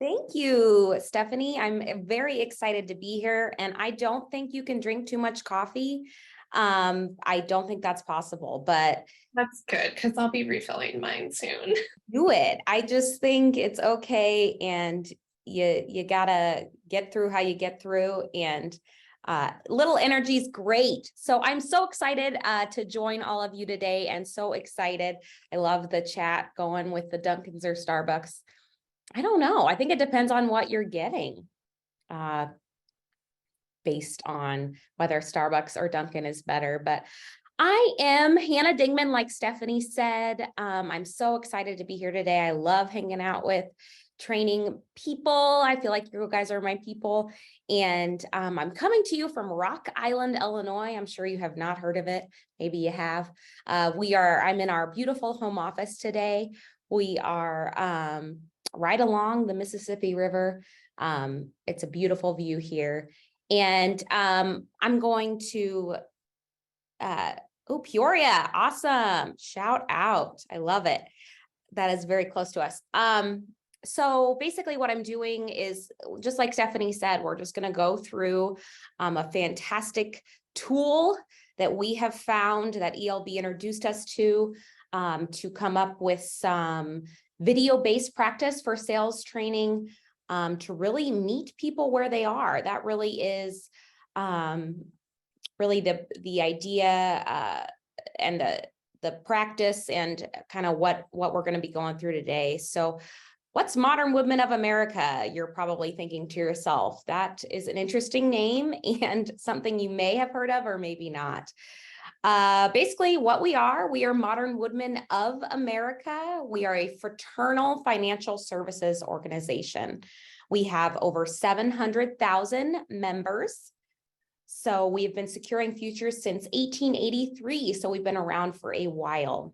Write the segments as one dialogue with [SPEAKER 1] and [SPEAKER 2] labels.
[SPEAKER 1] Thank you, Stephanie. I'm very excited to be here, and I don't think you can drink too much coffee. I don't think that's possible, but
[SPEAKER 2] That's good because I'll be refilling mine soon.
[SPEAKER 1] do it. I just think it's okay, and you gotta get through how you get through, and little energy is great. So I'm so excited to join all of you today, and so excited. I love the chat going with the Dunkins or Starbucks. I don't know. I think it depends on what you're getting, uh, based on whether Starbucks or Dunkin' is better. But I am Hannah Dingman, like Stephanie said. I'm so excited to be here today. I love hanging out with training people. I feel like you guys are my people. And I'm coming to you from Rock Island, Illinois. I'm sure you have not heard of it. Maybe you have. I'm in our beautiful home office today. We are right along the Mississippi River. It's a beautiful view here. And I'm going to, Peoria, awesome. Shout out. I love it. That is very close to us. So basically what I'm doing is, just like Stephanie said, we're just going to go through a fantastic tool that we have found that ELB introduced us to come up with some video-based practice for sales training, to really meet people where they are. That really is really the idea, and the practice, and kind of what we're going to be going through today. So what's Modern Woodmen of America? You're probably thinking to yourself, that is an interesting name and something you may have heard of or maybe not. Basically what we are Modern Woodmen of America. We are a fraternal financial services organization. We have over 700,000 members. So we've been securing futures since 1883. So we've been around for a while.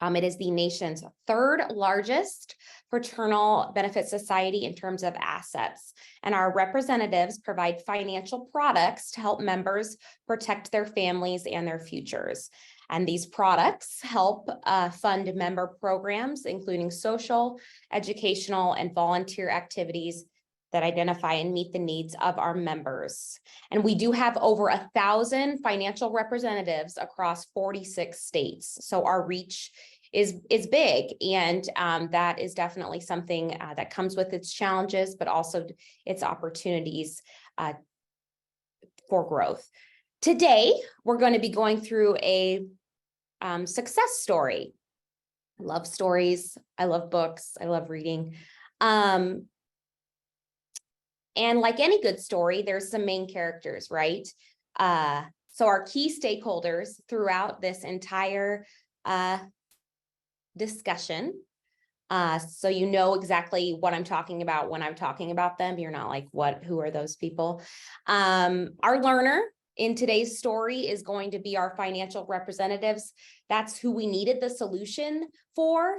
[SPEAKER 1] It is the nation's third largest fraternal benefit society in terms of assets, and our representatives provide financial products to help members protect their families and their futures. And these products help fund member programs, including social, educational, and volunteer activities that identify and meet the needs of our members. And we do have over 1,000 financial representatives across 46 states. So our reach is big, and that is definitely something that comes with its challenges, but also its opportunities for growth. Today, we're going to be going through a success story. I love stories. I love books. I love reading. And like any good story, there's some main characters, right? So our key stakeholders throughout this entire discussion, so you know exactly what I'm talking about when I'm talking about them. You're not like, who are those people? Our learner in today's story is going to be our financial representatives. That's who we needed the solution for.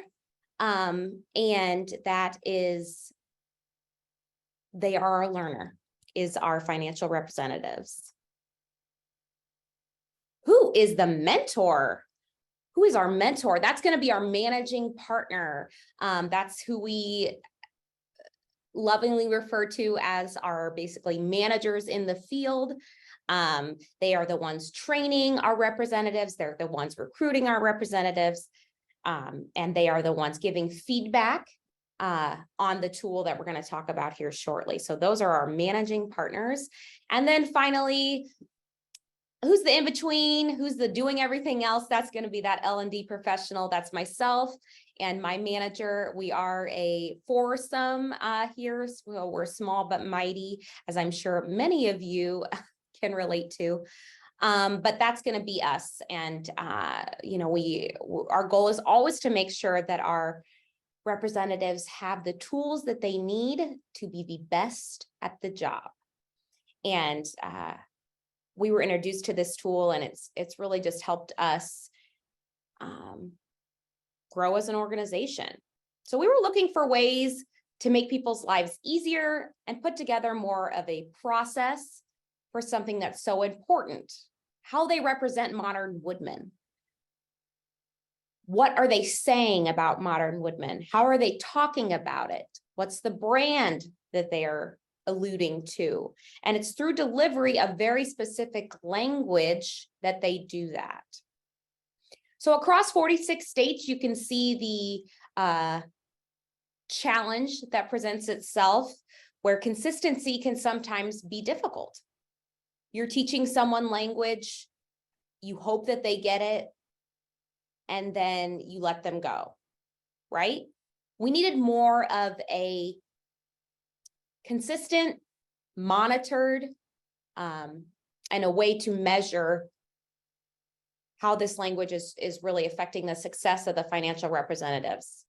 [SPEAKER 1] And that is, they are our learner, is our financial representatives. Who is the mentor? Who is our mentor? That's going to be our managing partner. That's who we lovingly refer to as our basically managers in the field. They are the ones training our representatives. They're the ones recruiting our representatives. And they are the ones giving feedback on the tool that we're going to talk about here shortly. So those are our managing partners. And then finally, who's the in-between? Who's the doing everything else? That's going to be that L&D professional. That's myself and my manager. We are a foursome here. So we're small but mighty, as I'm sure many of you can relate to. But that's going to be us. And, our goal is always to make sure that our representatives have the tools that they need to be the best at the job. And we were introduced to this tool, and it's really just helped us grow as an organization. So we were looking for ways to make people's lives easier and put together more of a process for something that's so important: how they represent modern woodmen. What are they saying about modern woodmen? How are they talking about it? What's the brand that they are alluding to? And it's through delivery of very specific language that they do that. So across 46 states, you can see the challenge that presents itself, where consistency can sometimes be difficult. You're teaching someone language, you hope that they get it, and then you let them go, right? We needed more of a consistent, monitored, and a way to measure how this language is really affecting the success of the financial representatives.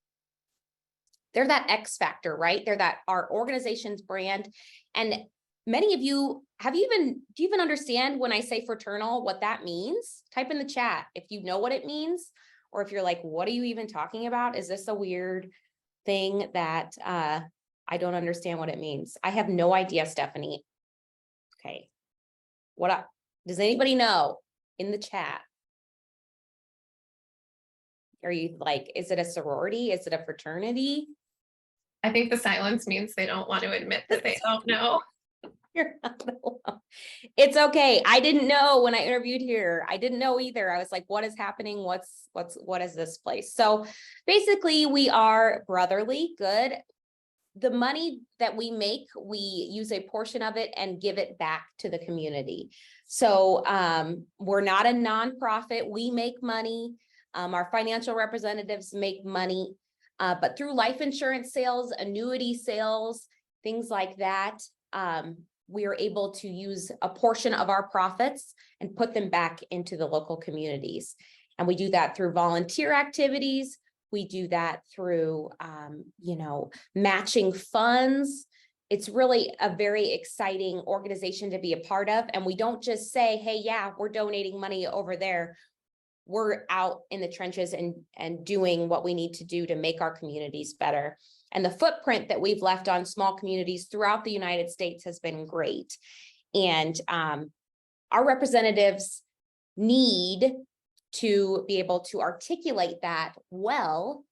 [SPEAKER 1] They're that X factor, right? They're that our organization's brand. And many of you, do you even understand when I say fraternal, what that means? Type in the chat if you know what it means, or if you're like, what are you even talking about? Is this a weird thing that I don't understand what it means? I have no idea, Stephanie. Okay. Does anybody know in the chat? Are you like, is it a sorority? Is it a fraternity?
[SPEAKER 2] I think the silence means they don't want to admit that they don't know.
[SPEAKER 1] You're not alone. It's okay. I didn't know when I interviewed here. I didn't know either. I was like, what is happening? What is this place? So basically we are brotherly, good. The money that we make, we use a portion of it and give it back to the community. So we're not a nonprofit. We make money. Our financial representatives make money, but through life insurance sales, annuity sales, things like that, we are able to use a portion of our profits and put them back into the local communities. And we do that through volunteer activities. We do that through, matching funds. It's really a very exciting organization to be a part of. And we don't just say, hey, yeah, we're donating money over there. We're out in the trenches and doing what we need to do to make our communities better. And the footprint that we've left on small communities throughout the United States has been great. And our representatives need to be able to articulate that well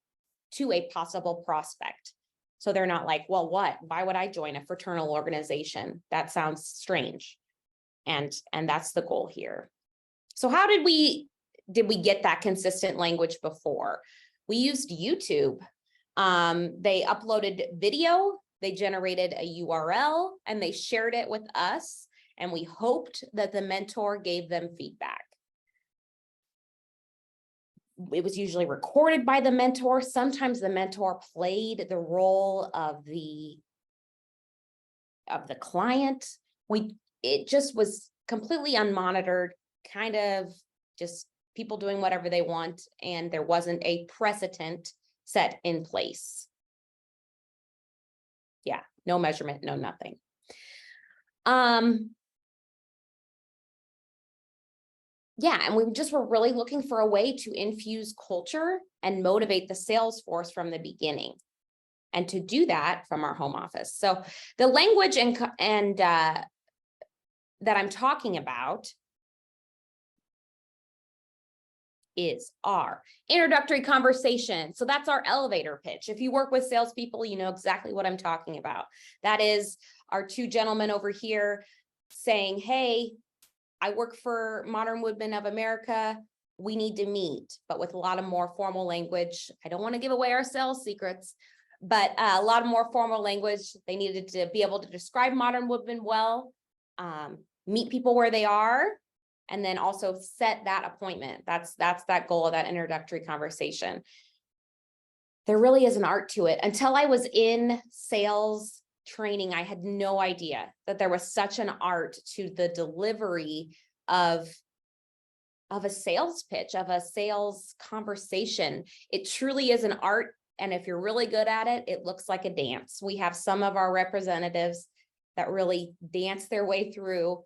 [SPEAKER 1] to a possible prospect. So they're not like, well, why would I join a fraternal organization? That sounds strange. And that's the goal here. So how did we get that consistent language before? We used YouTube. They uploaded video, they generated a URL, and they shared it with us. And we hoped that the mentor gave them feedback. It was usually recorded by the mentor. Sometimes the mentor played the role of the client. It just was completely unmonitored, kind of just people doing whatever they want, and there wasn't a precedent set in place. Yeah, no measurement, no nothing. Yeah, and we just were really looking for a way to infuse culture and motivate the sales force from the beginning, and to do that from our home office. So the language and that I'm talking about is our introductory conversation. So that's our elevator pitch. If you work with salespeople, you know exactly what I'm talking about. That is our two gentlemen over here saying, hey, I work for Modern Woodmen of America. We need to meet, but with a lot of more formal language. I don't want to give away our sales secrets, but a lot of more formal language. They needed to be able to describe Modern Woodmen well, meet people where they are, and then also set that appointment. That's that goal of that introductory conversation. There really is an art to it. Until I was in sales training, I had no idea that there was such an art to the delivery of a sales pitch, of a sales conversation. It truly is an art. And if you're really good at it, it looks like a dance. We have some of our representatives that really dance their way through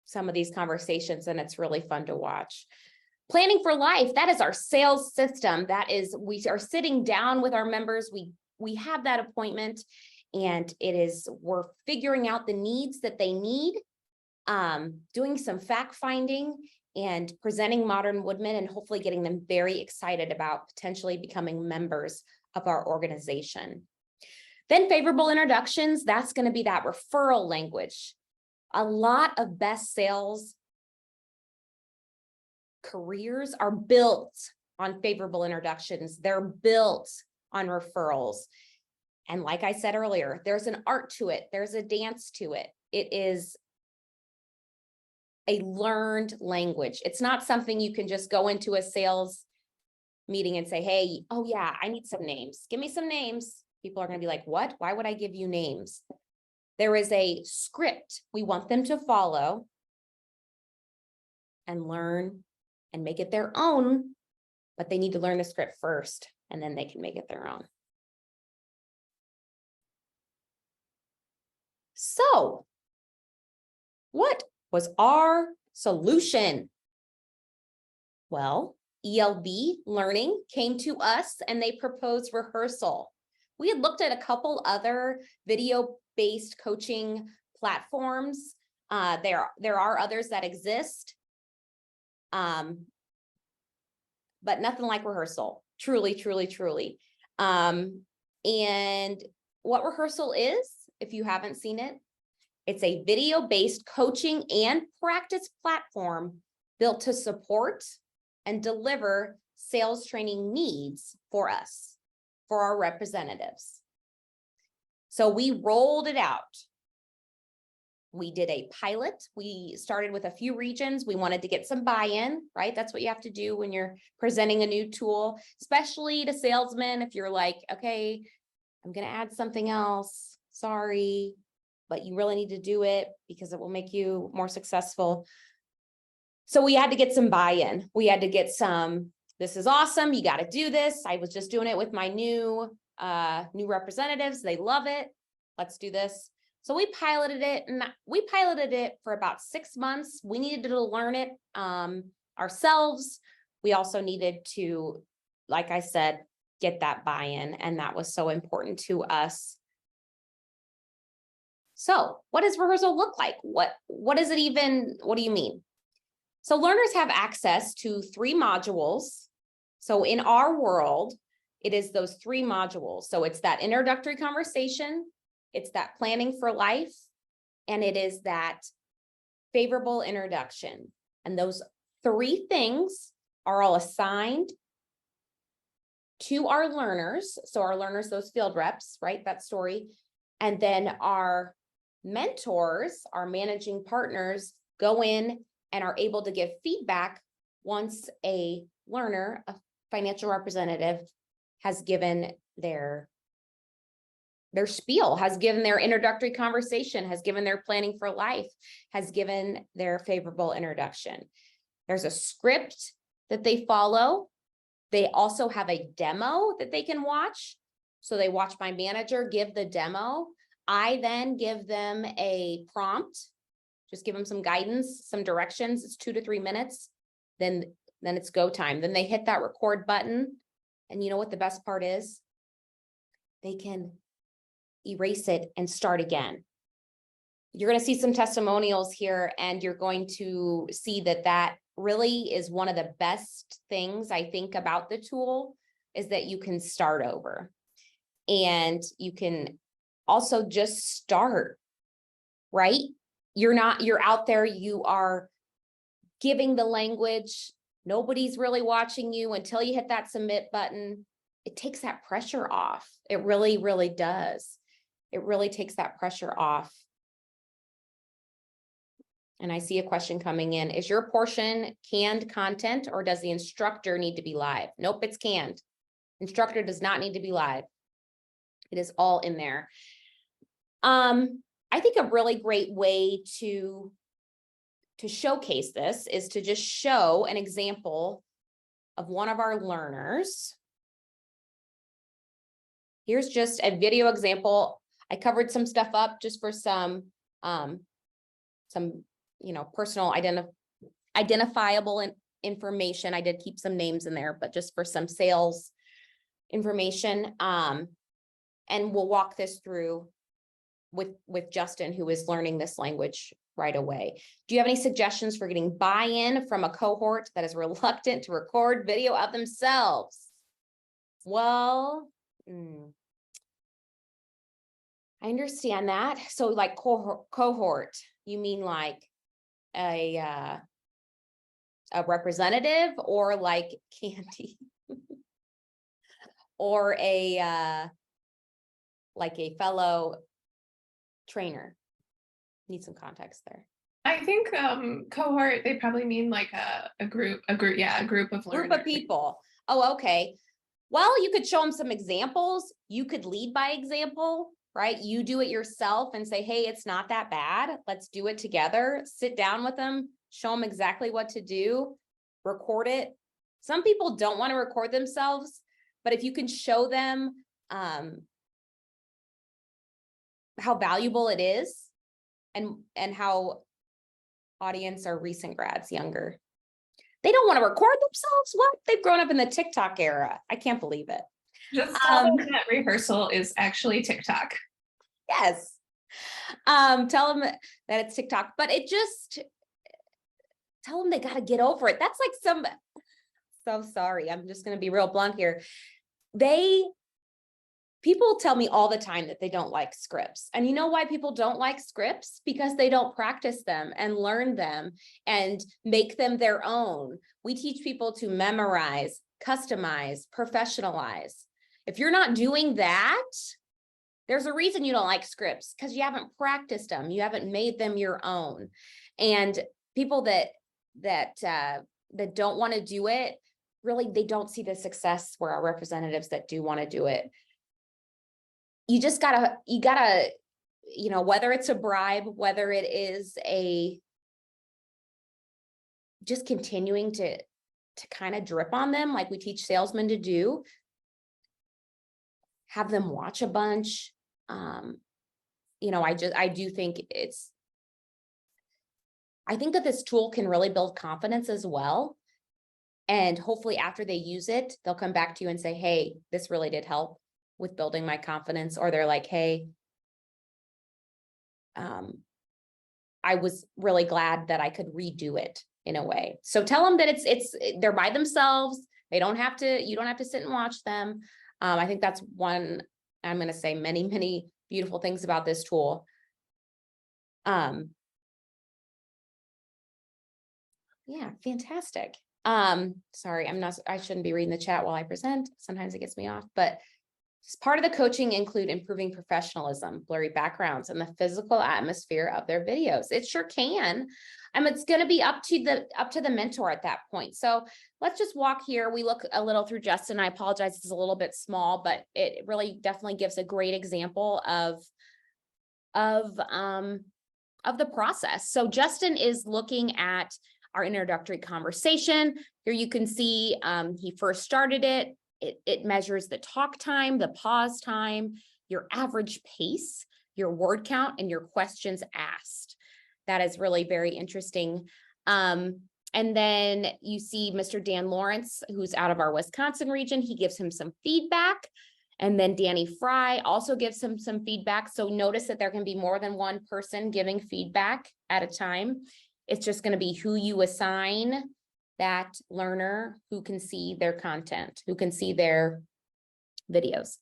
[SPEAKER 1] some of these conversations, and it's really fun to watch. Planning for life, that is our sales system. That is, we are sitting down with our members. We have that appointment, and we're figuring out the needs that they need, doing some fact finding and presenting Modern Woodmen, and hopefully getting them very excited about potentially becoming members of our organization. Then favorable introductions, that's going to be that referral language. A lot of best sales careers are built on favorable introductions. They're built on referrals. And like I said earlier, there's an art to it. There's a dance to it. It is a learned language. It's not something you can just go into a sales meeting and say, hey, oh yeah, I need some names. Give me some names. People are going to be like, what? Why would I give you names? There is a script we want them to follow and learn and make it their own, but they need to learn the script first, and then they can make it their own. So, what was our solution? Well, ELB Learning came to us and they proposed rehearsal. We had looked at a couple other video-based coaching platforms. There are others that exist, but nothing like rehearsal. Truly, truly, truly. And what rehearsal is, if you haven't seen it, it's a video-based coaching and practice platform built to support and deliver sales training needs for us, for our representatives. So we rolled it out. We did a pilot. We started with a few regions. We wanted to get some buy-in, right? That's what you have to do when you're presenting a new tool, especially to salesmen. If you're like, okay, I'm going to add something else. Sorry, but you really need to do it because it will make you more successful. So we had to get some buy-in. We had to get some, this is awesome. You got to do this. I was just doing it with my new representatives. They love it. Let's do this. So we piloted it, and we piloted it for about 6 months. We needed to learn it ourselves. We also needed to, like I said, get that buy-in, and that was so important to us. So what does rehearsal look like? What is it even? What do you mean? So learners have access to 3 modules. So in our world, it is those 3 modules. So it's that introductory conversation, it's that planning for life, and it is that favorable introduction. And those 3 things are all assigned to our learners. So our learners, those field reps, right? That story. And then our mentors, our managing partners, go in and are able to give feedback once a learner, a financial representative, has given their spiel, has given their introductory conversation, has given their planning for life, has given their favorable introduction. There's a script that they follow. They also have a demo that they can watch. So they watch my manager give the demo. I then give them a prompt, just give them some guidance, some directions. It's 2 to 3 minutes. Then it's go time. Then they hit that record button. And you know what the best part is? They can erase it and start again. You're going to see some testimonials here, and you're going to see that that really is one of the best things I think about the tool, is that you can start over, and you can also just start, right? You're out there, you are giving the language. Nobody's really watching you until you hit that submit button. It takes that pressure off. It really, really does. It really takes that pressure off. And I see a question coming in. Is your portion canned content, or does the instructor need to be live? Nope, it's canned. Instructor does not need to be live. It is all in there. I think a really great way to showcase this is to just show an example of one of our learners. Here's just a video example. I covered some stuff up just for some personal identifiable information. I did keep some names in there, but just for some sales information. And we'll walk this through with Justin, who is learning this language right away. Do you have any suggestions for getting buy-in from a cohort that is reluctant to record video of themselves? Well, Mm. I understand that. So like cohort, you mean like a representative, or like Candy, or like a fellow trainer? Need some context there.
[SPEAKER 2] I think cohort, they probably mean like a group, yeah, a group of
[SPEAKER 1] Group
[SPEAKER 2] learners.
[SPEAKER 1] of people. Oh, okay. Well, you could show them some examples. You could lead by example, right? You do it yourself and say, hey, it's not that bad. Let's do it together. Sit down with them, show them exactly what to do, record it. Some people don't want to record themselves, but if you can show them how valuable it is, and how audience are recent grads, younger. They don't want to record themselves. What? They've grown up in the TikTok era. I can't believe it.
[SPEAKER 2] Just tell them that rehearsal is actually TikTok.
[SPEAKER 1] Yes. Tell them that it's TikTok, but tell them they got to get over it. That's like so sorry. I'm just going to be real blunt here. People tell me all the time that they don't like scripts. And you know why people don't like scripts? Because they don't practice them and learn them and make them their own. We teach people to memorize, customize, professionalize. If you're not doing that, there's a reason you don't like scripts, because you haven't practiced them. You haven't made them your own. And people that don't want to do it, really, they don't see the success where our representatives that do want to do it. You gotta, whether it's a bribe, whether it is just continuing to kind of drip on them like we teach salesmen to do, have them watch a bunch. I do think I think that this tool can really build confidence as well. And hopefully after they use it, they'll come back to you and say, hey, this really did help with building my confidence. Or they're like, hey, I was really glad that I could redo it in a way. So tell them that they're by themselves. You don't have to sit and watch them. I think that's one, I'm going to say many, many beautiful things about this tool. Yeah, fantastic. Sorry, I shouldn't be reading the chat while I present. Sometimes it gets me off, but part of the coaching include improving professionalism, blurry backgrounds, and the physical atmosphere of their videos. It sure can. It's going to be up to the mentor at that point. So let's just walk here. We look a little through Justin. I apologize, it's a little bit small, but it really definitely gives a great example of the process. So Justin is looking at our introductory conversation. Here you can see he first started it. It measures the talk time, the pause time, your average pace, your word count, and your questions asked. That is really very interesting. And then you see Mr. Dan Lawrence, who's out of our Wisconsin region. He gives him some feedback. And then Danny Fry also gives him some feedback. So notice that there can be more than one person giving feedback at a time. It's just going to be who you assign that learner, who can see their content, who can see their videos.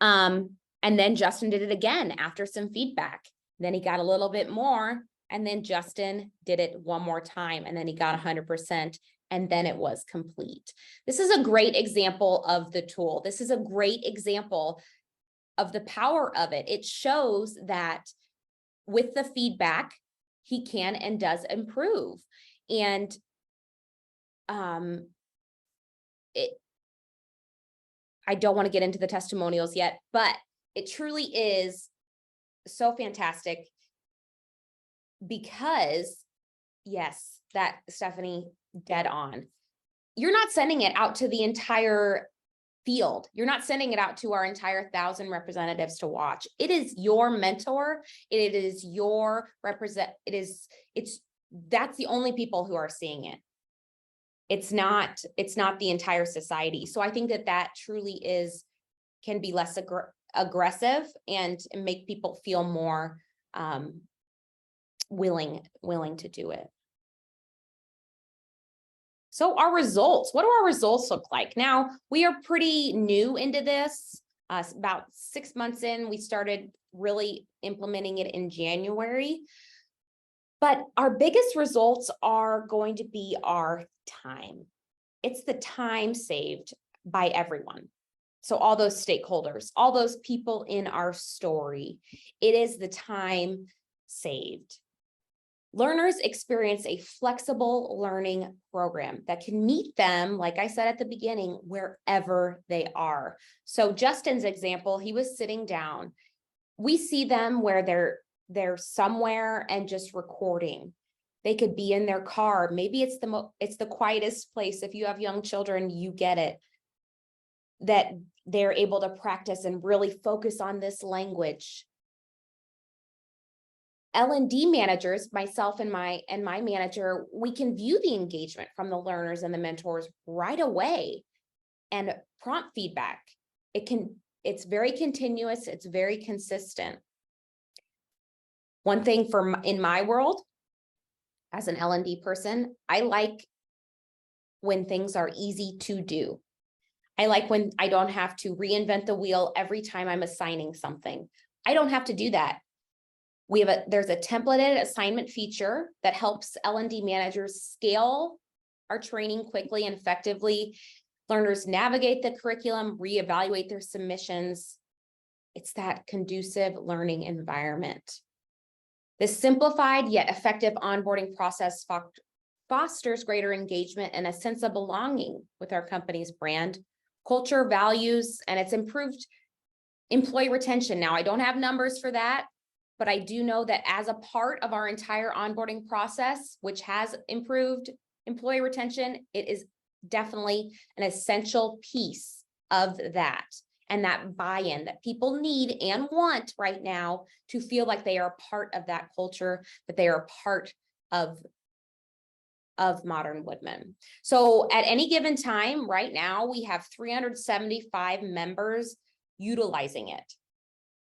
[SPEAKER 1] And then Justin did it again after some feedback. Then he got a little bit more, and then Justin did it one more time, and then he got 100%, and then it was complete. This is a great example of the tool. This is a great example of the power of it. It shows that with the feedback, he can and does improve. And I don't want to get into the testimonials yet, but it truly is so fantastic because, yes, that Stephanie, dead on. You're not sending it out to the entire field. You're not sending it out to our entire 1,000 representatives to watch. It is your mentor. It is your that's the only people who are seeing it. It's not the entire society. So I think that truly can be less aggressive and make people feel more willing to do it. So our results, what do our results look like? Now, we are pretty new into this. About 6 months in, we started really implementing it in January. But our biggest results are going to be our time. It's the time saved by everyone. So all those stakeholders, all those people in our story, it is the time saved. Learners experience a flexible learning program that can meet them, like I said at the beginning, wherever they are. So Justin's example, he was sitting down. We see them where they're somewhere and just recording. They could be in their car. Maybe it's the quietest place. If you have young children, you get it. That they're able to practice and really focus on this language. L&D managers, myself and my manager, we can view the engagement from the learners and the mentors right away and prompt feedback. It's very continuous, it's very consistent. One thing in my world, as an L&D person, I like when things are easy to do. I like when I don't have to reinvent the wheel every time I'm assigning something. I don't have to do that. There's a templated assignment feature that helps L&D managers scale our training quickly and effectively. Learners navigate the curriculum, reevaluate their submissions. It's that conducive learning environment. This simplified yet effective onboarding process fosters greater engagement and a sense of belonging with our company's brand, culture, values, and it's improved employee retention. Now, I don't have numbers for that, but I do know that as a part of our entire onboarding process, which has improved employee retention, it is definitely an essential piece of that. And that buy-in that people need and want right now to feel like they are part of that culture, that they are part of Modern Woodmen. So at any given time, right now, we have 375 members utilizing it.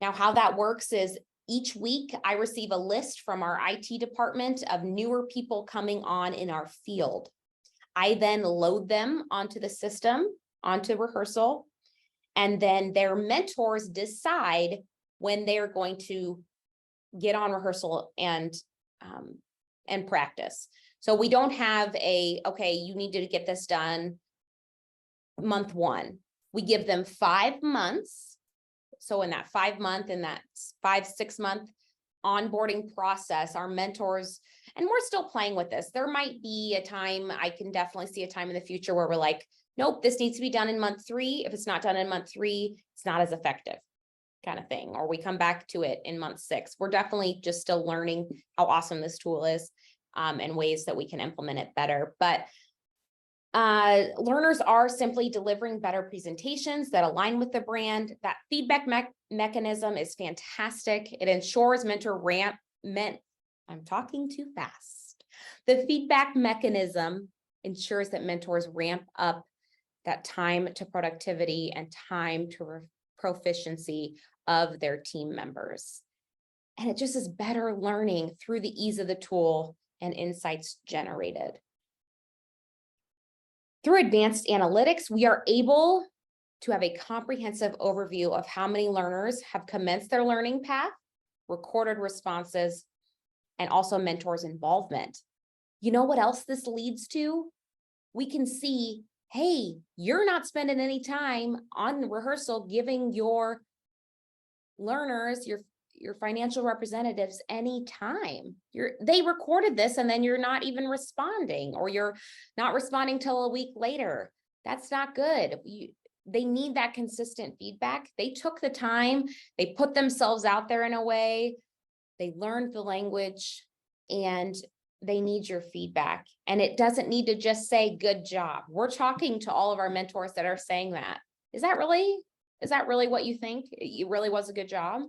[SPEAKER 1] Now, how that works is each week I receive a list from our IT department of newer people coming on in our field. I then load them onto the system, onto rehearsal, and then their mentors decide when they're going to get on rehearsal and practice. So we don't have okay, you need to get this done month 1. We give them 5 months. So in that 5 month, in that 5-6 month onboarding process, our mentors, and we're still playing with this. There might be a time, I can definitely see a time in the future where we're like, nope, this needs to be done in month 3. If it's not done in month 3, it's not as effective, kind of thing. Or we come back to it in month 6. We're definitely just still learning how awesome this tool is and ways that we can implement it better. But learners are simply delivering better presentations that align with the brand. That feedback mechanism is fantastic. It ensures I'm talking too fast. The feedback mechanism ensures that mentors ramp up that time to productivity and time to proficiency of their team members. And it just is better learning through the ease of the tool and insights generated. Through advanced analytics, we are able to have a comprehensive overview of how many learners have commenced their learning path, recorded responses, and also mentors' involvement. You know what else this leads to? We can see, hey, you're not spending any time on rehearsal giving your learners, your financial representatives any time. They recorded this and then you're not even responding, or you're not responding till a week later. That's not good. They need that consistent feedback. They took the time, they put themselves out there in a way, they learned the language, and they need your feedback. And it doesn't need to just say good job. We're talking to all of our mentors that are saying that. Is that really what you think? It really was a good job?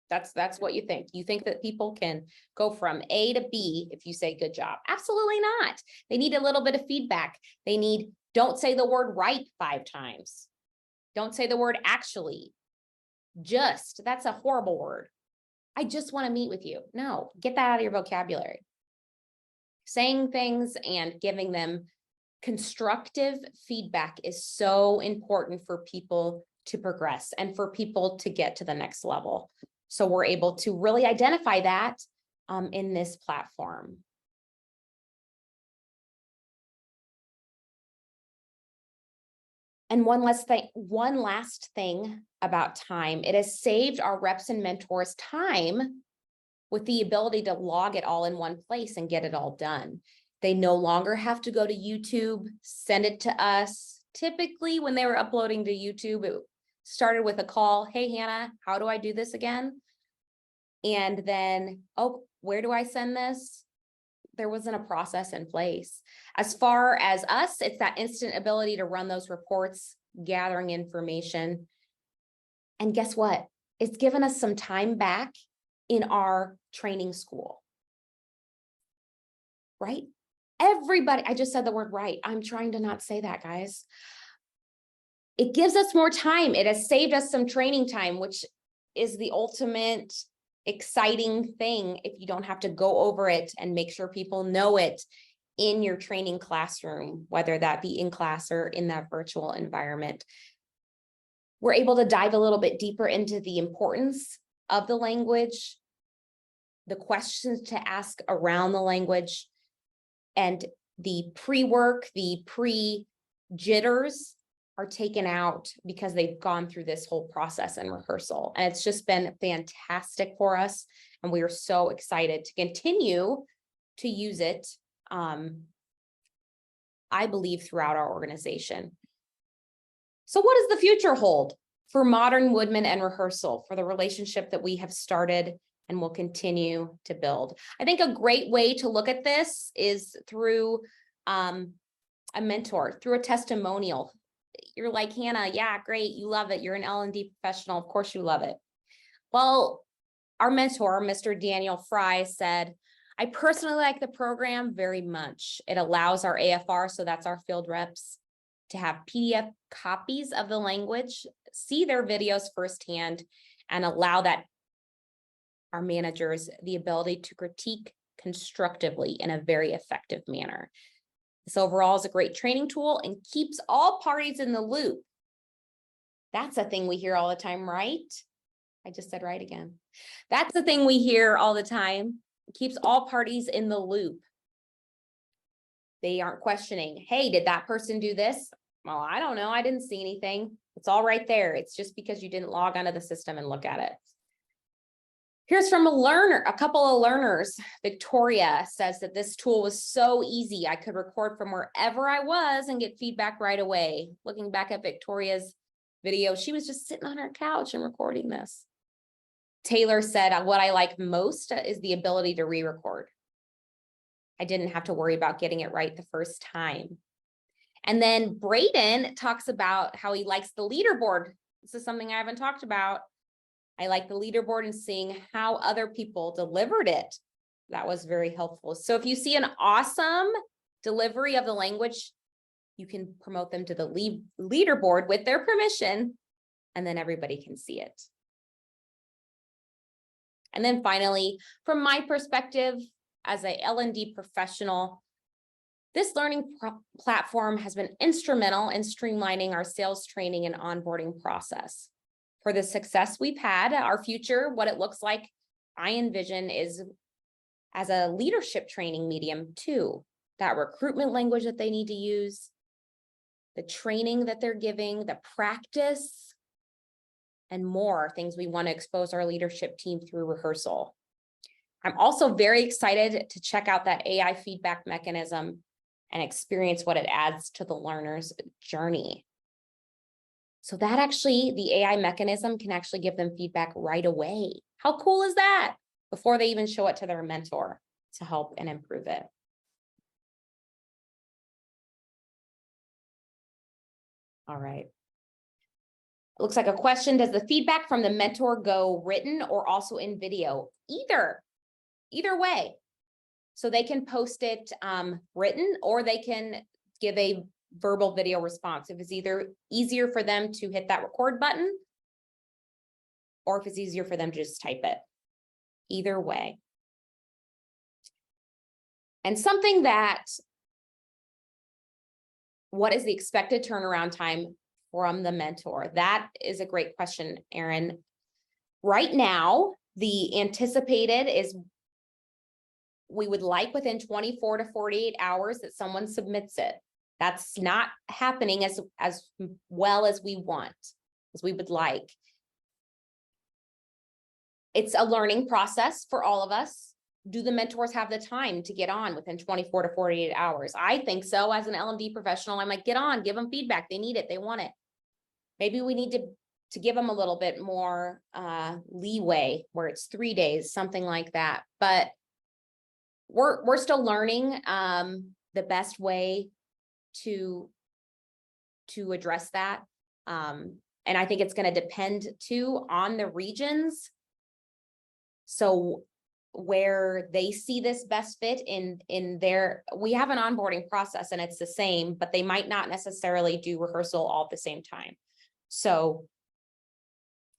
[SPEAKER 1] That's what you think. You think that people can go from A to B if you say good job? Absolutely not. They need a little bit of feedback. Don't say the word right 5 times. Don't say the word actually. That's a horrible word. I just want to meet with you. No, get that out of your vocabulary. Saying things and giving them constructive feedback is so important for people to progress and for people to get to the next level. So we're able to really identify that in this platform. And one last thing about time, it has saved our reps and mentors time with the ability to log it all in one place and get it all done. They no longer have to go to YouTube, send it to us. Typically, when they were uploading to YouTube, it started with a call. Hey, Hannah, how do I do this again? And then, oh, where do I send this? There wasn't a process in place. As far as us, it's that instant ability to run those reports, gathering information. And guess what? It's given us some time back in our training school. Right? Everybody, I just said the word right. I'm trying to not say that, guys. It gives us more time. It has saved us some training time, which is the ultimate exciting thing if you don't have to go over it and make sure people know it in your training classroom, whether that be in class or in that virtual environment. We're able to dive a little bit deeper into the importance of the language, the questions to ask around the language, and the pre-work, the pre-jitters are taken out because they've gone through this whole process and rehearsal. And it's just been fantastic for us. And we are so excited to continue to use it, I believe, throughout our organization. So what does the future hold for modern Woodmen and rehearsal, for the relationship that we have started and will continue to build? I think a great way to look at this is through a mentor, through a testimonial. You're like, Hannah, yeah, great, you love it. You're an L&D professional. Of course you love it. Well, our mentor, Mr. Daniel Fry, said, I personally like the program very much. It allows our AFR, so that's our field reps, to have PDF copies of the language, see their videos firsthand, and allow that our managers the ability to critique constructively in a very effective manner. This overall is a great training tool and keeps all parties in the loop. That's a thing we hear all the time, right? I just said right again. That's the thing we hear all the time. It keeps all parties in the loop. They aren't questioning, hey, did that person do this? Well, I don't know. I didn't see anything. It's all right there. It's just because you didn't log onto the system and look at it. Here's from a couple of learners. Victoria says that this tool was so easy. I could record from wherever I was and get feedback right away. Looking back at Victoria's video, she was just sitting on her couch and recording this. Taylor said, what I like most is the ability to re-record. I didn't have to worry about getting it right the first time. And then Braden talks about how he likes the leaderboard. This is something I haven't talked about. I like the leaderboard and seeing how other people delivered it. That was very helpful. So if you see an awesome delivery of the language, you can promote them to the leaderboard with their permission, and then everybody can see it. And then finally, from my perspective as a L&D professional, this learning platform has been instrumental in streamlining our sales training and onboarding process. For the success we've had, our future, what it looks like, I envision is as a leadership training medium too. That recruitment language that they need to use, the training that they're giving, the practice, and more things we want to expose our leadership team through rehearsal. I'm also very excited to check out that AI feedback mechanism and experience what it adds to the learner's journey. So that actually, the AI mechanism can actually give them feedback right away. How cool is that? Before they even show it to their mentor to help and improve it. All right. Looks like a question, does the feedback from the mentor go written or also in video? Either way. So they can post it written, or they can give a verbal video response. If it's either easier for them to hit that record button, or if it's easier for them to just type it. Either way. And something that, what is the expected turnaround time from the mentor? That is a great question, Erin. Right now, the anticipated is we would like within 24 to 48 hours that someone submits it. That's not happening as well as we want, as we would like. It's a learning process for all of us. Do the mentors have the time to get on within 24 to 48 hours? I think so. As an L&D professional, I'm like, get on, give them feedback. They need it. They want it. Maybe we need to give them a little bit more leeway where it's 3 days, something like that. But we're still learning the best way to address that. And I think it's going to depend too on the regions. So where they see this best fit in their, we have an onboarding process and it's the same, but they might not necessarily do rehearsal all at the same time. So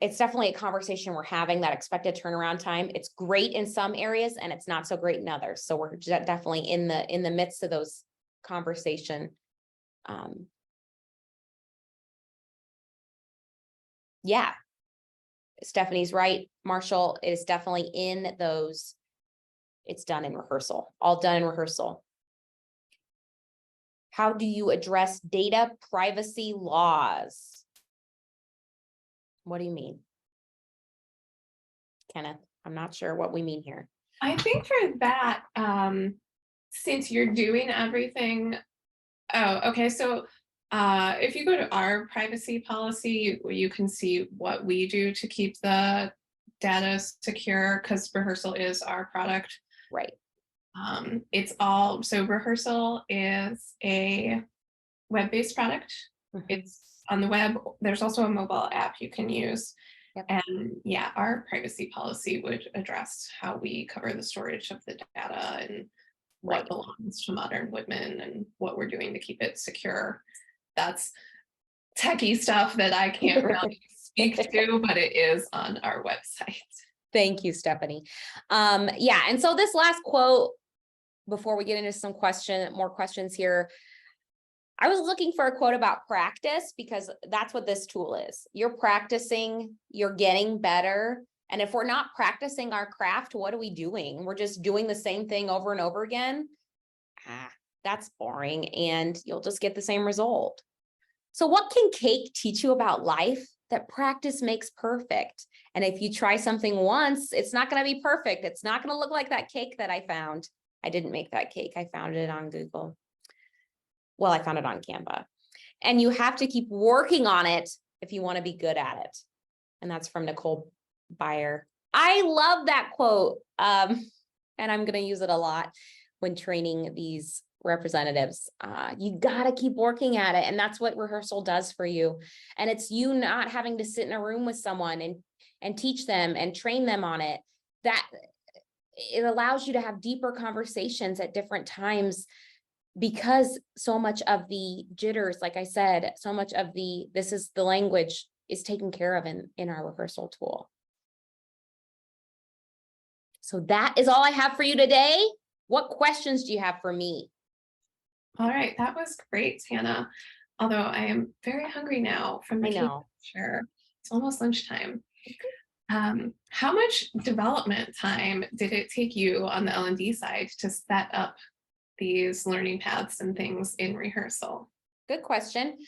[SPEAKER 1] it's definitely a conversation we're having, that expected turnaround time. It's great in some areas and it's not so great in others. So we're definitely in the midst of those conversation. Yeah, Stephanie's right. Marshall, is definitely in those. It's done in rehearsal, all done in rehearsal. How do you address data privacy laws? What do you mean? Kenneth, I'm not sure what we mean here.
[SPEAKER 2] I think for that, since you're doing everything, oh, okay. So if you go to our privacy policy, you can see what we do to keep the data secure, because rehearsal is our product.
[SPEAKER 1] Right.
[SPEAKER 2] It's all, so rehearsal is a web-based product. It's on the web. There's also a mobile app you can use.
[SPEAKER 1] Yep.
[SPEAKER 2] And yeah, our privacy policy would address how we cover the storage of the data and what belongs to Modern Woodmen and what we're doing to keep it secure. That's techie stuff that I can't really speak to, but it is on our website.
[SPEAKER 1] Thank you, Stephanie. Yeah, and so this last quote, before we get into some more questions here, I was looking for a quote about practice, because that's what this tool is. You're practicing, you're getting better. And if we're not practicing our craft, what are we doing? We're just doing the same thing over and over again. That's boring, and you'll just get the same result. So what can cake teach you about life? That practice makes perfect. And if you try something once, it's not going to be perfect. It's not going to look like that cake that I found. I didn't make that cake. I found it on Google. Well, I found it on Canva. And you have to keep working on it if you want to be good at it. And that's from Nicole Byer. I love that quote. And I'm going to use it a lot when training these representatives. You got to keep working at it. And that's what rehearsal does for you. And it's you not having to sit in a room with someone and teach them and train them on it. That it allows you to have deeper conversations at different times, because so much of the jitters, like I said, so much of this is the language is taken care of in our rehearsal tool. So that is all I have for you today. What questions do you have for me?
[SPEAKER 2] All right, that was great, Hannah. Although I am very hungry now from the cake. Sure, it's almost lunchtime. How much development time did it take you on the L&D side to set up these learning paths and things in rehearsal?
[SPEAKER 1] Good question.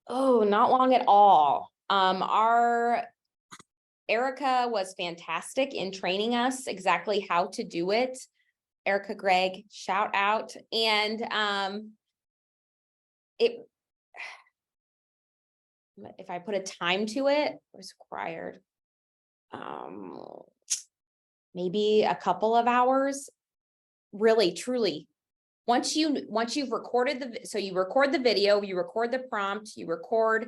[SPEAKER 1] Oh, not long at all. Our Erica was fantastic in training us exactly how to do it. Erica Gregg, shout out. And if I put a time to it, it was required. Maybe a couple of hours, really, truly. Once you've recorded so you record the video, you record the prompt, you record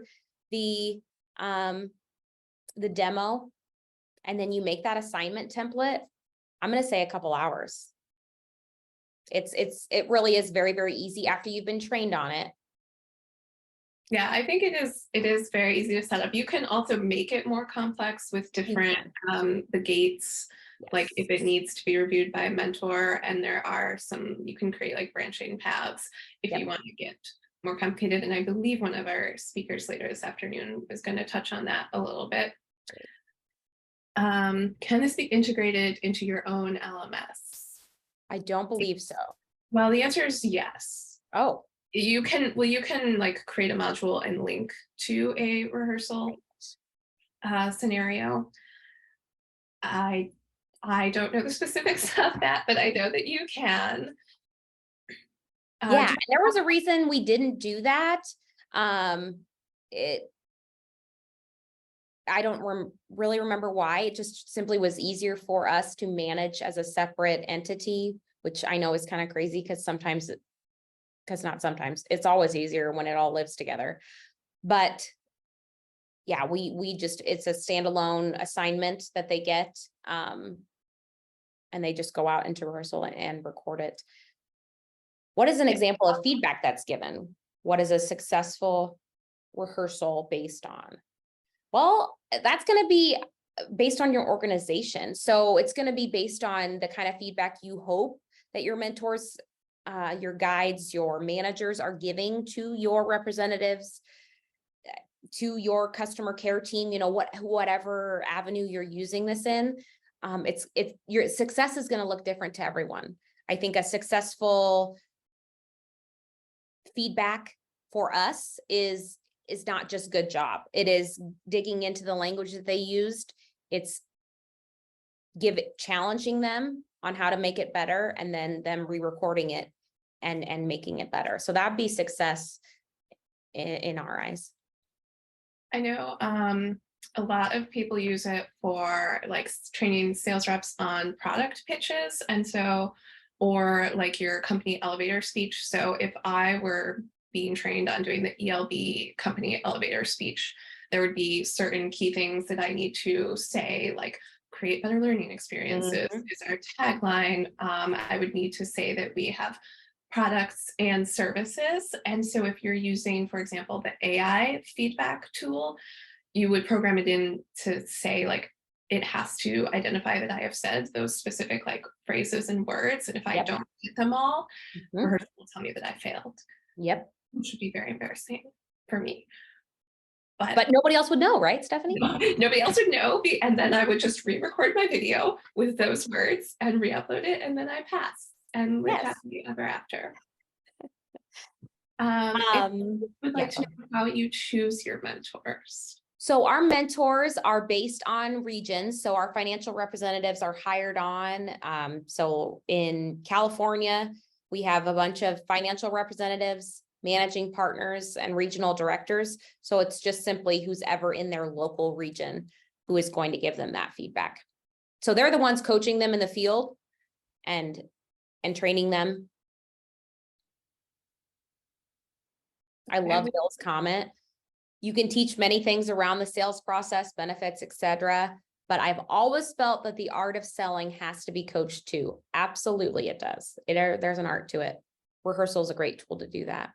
[SPEAKER 1] the demo, and then you make that assignment template, I'm going to say a couple hours. It really is very, very easy after you've been trained on it.
[SPEAKER 2] Yeah, I think it is very easy to set up. You can also make it more complex with different the gates. Yes. Like if it needs to be reviewed by a mentor, and there are some, you can create like branching paths if you want to get more complicated. And I believe one of our speakers later this afternoon is going to touch on that a little bit. Can this be integrated into your own LMS?
[SPEAKER 1] I don't believe so.
[SPEAKER 2] Well, the answer is yes.
[SPEAKER 1] Oh,
[SPEAKER 2] you can like create a module and link to a rehearsal scenario. I don't know the specifics of that, but I know that you can.
[SPEAKER 1] Yeah, and there was a reason we didn't do that. I don't really remember why. It just simply was easier for us to manage as a separate entity, which I know is kind of crazy because it's always easier when it all lives together. But yeah, it's a standalone assignment that they get. And they just go out into rehearsal and record it. What is an example of feedback that's given? What is a successful rehearsal based on? Well, that's going to be based on your organization. So it's going to be based on the kind of feedback you hope that your mentors, your guides, your managers are giving to your representatives, to your customer care team, whatever avenue you're using this in. Your success is going to look different to everyone. I think a successful feedback for us is not just good job. It is digging into the language that they used. It's challenging them on how to make it better, and then them re-recording it and making it better. So that'd be success in our eyes.
[SPEAKER 2] I know a lot of people use it for like training sales reps on product pitches, and so, or like your company elevator speech. So if I were being trained on doing the ELB company elevator speech, there would be certain key things that I need to say, like create better learning experiences is our tagline. I would need to say that we have products and services. And so if you're using, for example, the AI feedback tool, you would program it in to say, like, it has to identify that I have said those specific like phrases and words. And if I don't get them all, rehearsal will tell me that I failed.
[SPEAKER 1] Yep.
[SPEAKER 2] Which would be very embarrassing for me.
[SPEAKER 1] But nobody else would know, right, Stephanie?
[SPEAKER 2] Nobody else would know. And then I would just re-record my video with those words and re-upload it. And then I pass and live happily ever after. If you would like to know how you choose your mentors.
[SPEAKER 1] So our mentors are based on regions. So our financial representatives are hired on. So in California, we have a bunch of financial representatives, managing partners, and regional directors. So it's just simply who's ever in their local region who is going to give them that feedback. So they're the ones coaching them in the field and training them. I love Bill's comment. You can teach many things around the sales process, benefits, etc. But I've always felt that the art of selling has to be coached too. Absolutely, it does. There's an art to it. Rehearsal is a great tool to do that.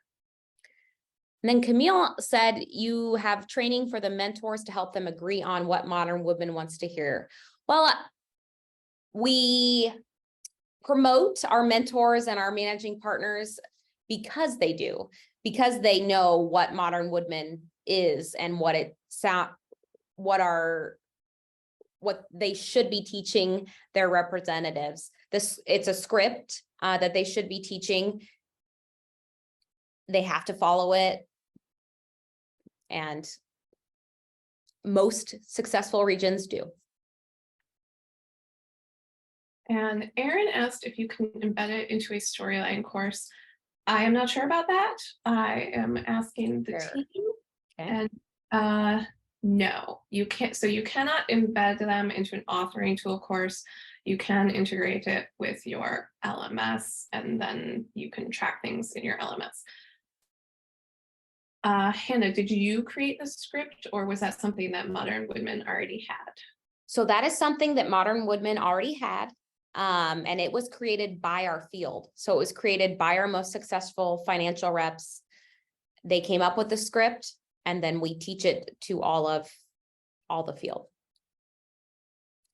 [SPEAKER 1] And then Camille said you have training for the mentors to help them agree on what Modern Woodmen wants to hear. Well, we promote our mentors and our managing partners because they know what Modern Woodmen is and what they should be teaching their representatives. It's a script that they should be teaching. They have to follow it. And most successful regions do.
[SPEAKER 2] And Erin asked if you can embed it into a storyline course. I am not sure about that. I am asking the team. Okay. And no, you can't. So you cannot embed them into an authoring tool course. You can integrate it with your LMS, and then you can track things in your LMS. Hannah, did you create the script, or was that something that Modern Woodmen already had?
[SPEAKER 1] So that is something that Modern Woodmen already had. And it was created by our field. So it was created by our most successful financial reps. They came up with the script, and then we teach it to all the field.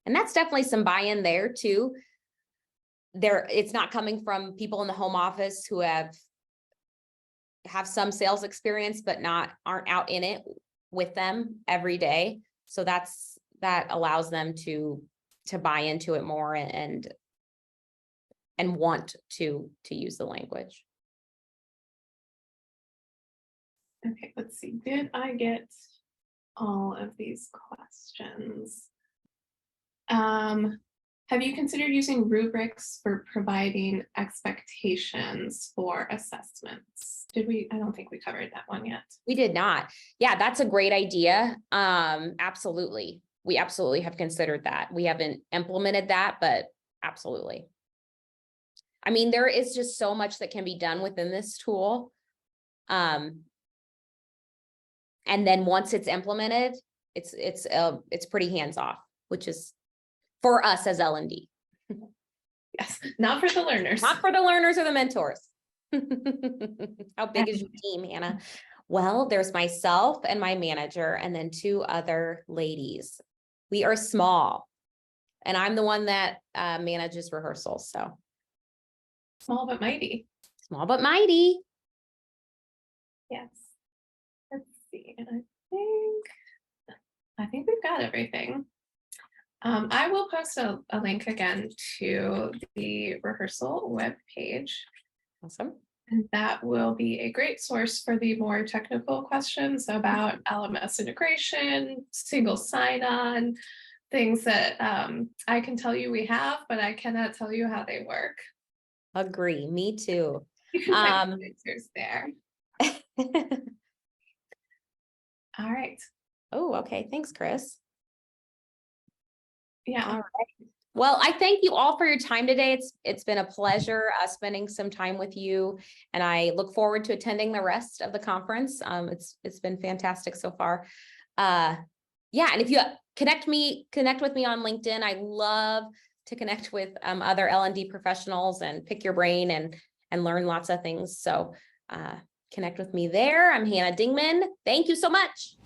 [SPEAKER 1] And that's definitely some buy-in there too. It's not coming from people in the home office who have have some sales experience, but aren't out in it with them every day. So that allows them to buy into it more and want to use the language.
[SPEAKER 2] Okay, let's see. Did I get all of these questions? Have you considered using rubrics for providing expectations for assessments? Did we? I don't think we covered that one yet.
[SPEAKER 1] We did not. Yeah, that's a great idea. Absolutely. We absolutely have considered that. We haven't implemented that, but absolutely. I mean, there is just so much that can be done within this tool. And then once it's implemented, it's pretty hands-off, which is for us as L&D.
[SPEAKER 2] Yes, not for the learners.
[SPEAKER 1] Not for the learners or the mentors. How big is your team, Hannah? Well, there's myself and my manager, and then 2 other ladies. We are small, and I'm the one that manages rehearsals. So
[SPEAKER 2] small but mighty.
[SPEAKER 1] Small but mighty.
[SPEAKER 2] Yes. Let's see. And I think we've got everything. I will post a link again to the rehearsal webpage.
[SPEAKER 1] Awesome.
[SPEAKER 2] And that will be a great source for the more technical questions about LMS integration, single sign-on, things that I can tell you we have, but I cannot tell you how they work.
[SPEAKER 1] Agree. Me too.
[SPEAKER 2] You can find the pictures there. All right.
[SPEAKER 1] Oh, okay. Thanks, Chris.
[SPEAKER 2] Yeah.
[SPEAKER 1] All right. Well, I thank you all for your time today. It's been a pleasure spending some time with you, and I look forward to attending the rest of the conference. It's been fantastic so far. Yeah, and if you connect with me on LinkedIn, I love to connect with other L&D professionals and pick your brain and learn lots of things. So connect with me there. I'm Hannah Dingman. Thank you so much.